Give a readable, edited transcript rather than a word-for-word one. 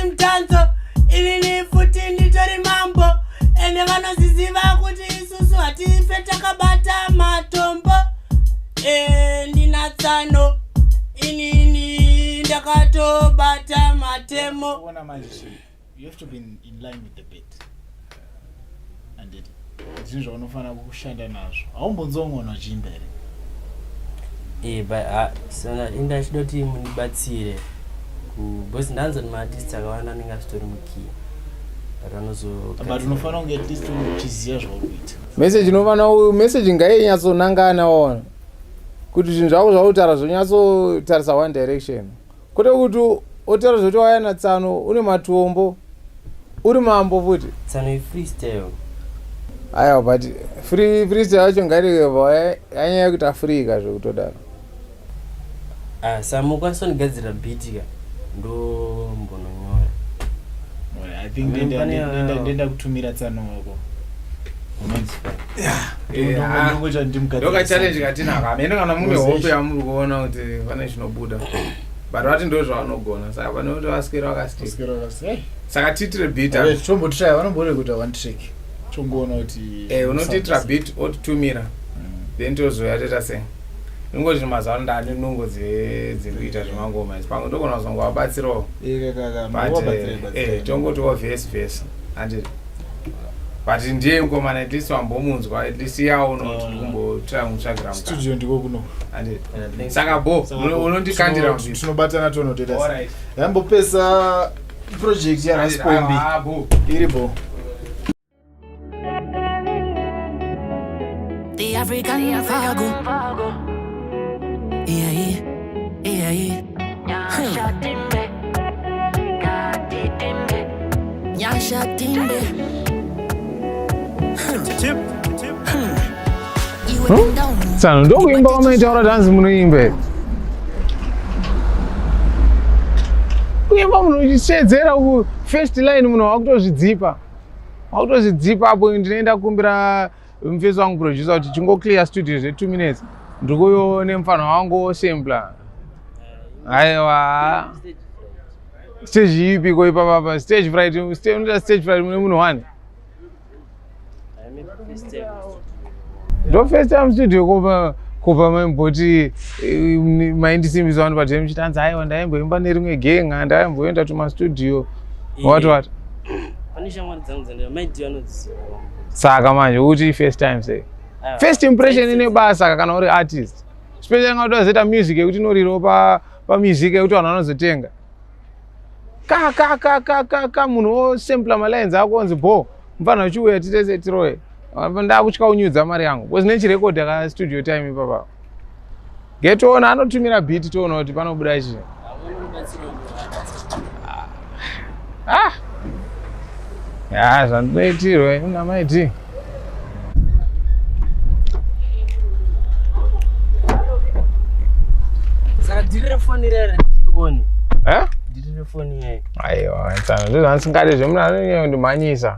mtanzo inini futi nditori mambo ende vanozviziva kuti isusu hatife takabata matombo ndina tsano inini ndakatobata matemo. You have to be in line with the beat. And it zvinhu zvaunofanira kushanda nazvo haumbonzongona uchiimbere saka indachida kuti mundibatsire because ndanzwa nemaartist akawanda anenge achitori mukiya but unofanira kunge at least uchiziva zvaurikuita message inofanira message ngainyatsoonangana ona kuti zvinhu zvako zvautaura zvonyatsotarisa one direction kwete kuti otaura zvoti waya natsano une matombo uri mambo futi tsano freestyle aiwa but freestyle yacho ngaireva yanyaya kuti afrika zvekutodaro samukwanisa kundigadzira beat ka ndombononyora I think ndenda kutumira tsano wako ndoka challenge katinaka amene kana mune hope yamuri kuona kuti pane zvinobuda but vati ndo zvavanogona saka pane kuti vasikira vakastika saka titire beat tombotry vanombore kuita one track tongoona kuti unotitira beat otitumira then tozoya toita sei nungo zvino mazuva ano ndani nungo dzekuita zvemangoma idzi pamwe ndogona kuzongovabatsirawo tongotiwo vhesi handii but ndiye ngoma at least wambomunzwa at least yaunoti kumbotira mutsvagira studio ndiko kuno handii saka bo unondikandira tinobatana tonotoita yambopesa project yarasipombi iri bo The African Vago. Yeah. Nyasha timbe. Tsano ndokuimba kwamaitaura dhanzi munoimbe kuimba munhu uchisedzera uku first line munhu wakutozvidzipa apo ndinoenda kukumbira mufesi wangu producer kuti chingoclear studio ze2 minutes ndikuyo nemufano wangu osembla aiwa stage ipi ko ipapa stage fright mune munhu wani ndo first time studio kupa maimboti maindisimbisa vanhu patime chitanzi aiwa ndaimboimba nerimwe genga ndaimboenda tumastudio what saka manje kuti first time sei first impression ine basa kana uri artist especially ngati wazoita music yekuti inoriro pamusic yekuti vanhu vanozotenga ka munhu osempla malines ako onzi bo mufana uchiuya titese tiroye ndakutya kunyudza mari yangu because nechirekodhi akastudio time ipapa getoona anotumira beat toona kuti panobuda chii zvandinoitirwa una maiti saka dirire foni rere oni dirire foni yayi aiwa tsano ndizvandisingade zvemunhu anonyanya kundimhanyisa